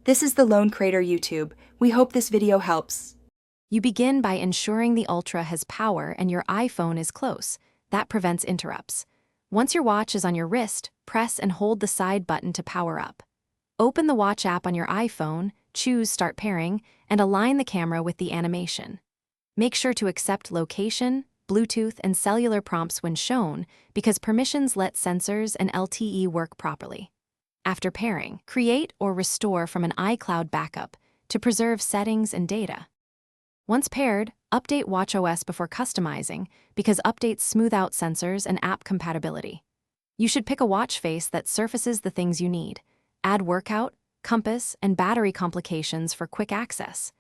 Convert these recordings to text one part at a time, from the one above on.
This is the Lone Crater YouTube. We hope this video helps. You begin by ensuring the Ultra has power and your iPhone is close. That prevents interrupts. Once your watch is on your wrist, press and hold the side button to power up. Open the watch app on your iPhone, choose Start Pairing, and align the camera with the animation. Make sure to accept location, Bluetooth, and cellular prompts when shown because permissions let sensors and LTE work properly. After pairing, create or restore from an iCloud backup to preserve settings and data. Once paired, update watchOS before customizing because updates smooth out sensors and app compatibility. You should pick a watch face that surfaces the things you need. Add workout, compass, and battery complications for quick access.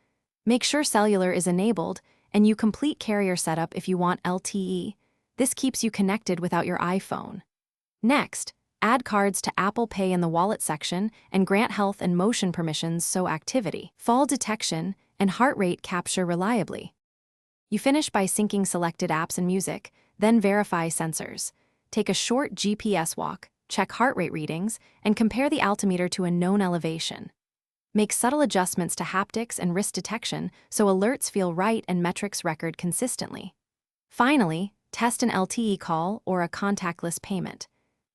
Make sure cellular is enabled and you complete carrier setup if you want LTE. This keeps you connected without your iPhone. Next, add cards to Apple Pay in the wallet section and grant health and motion permissions so activity, fall detection, and heart rate capture reliably. You finish by syncing selected apps and music, then verify sensors. Take a short GPS walk, check heart rate readings, and compare the altimeter to a known elevation. Make subtle adjustments to haptics and wrist detection so alerts feel right and metrics record consistently. Finally, test an LTE call or a contactless payment.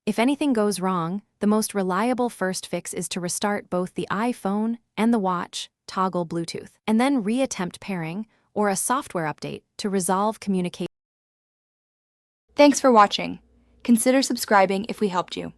If anything goes wrong, the most reliable first fix is to restart both the iPhone and the watch, toggle Bluetooth, and then reattempt pairing or a software update to resolve communication. Thanks for watching. Consider subscribing if we helped you.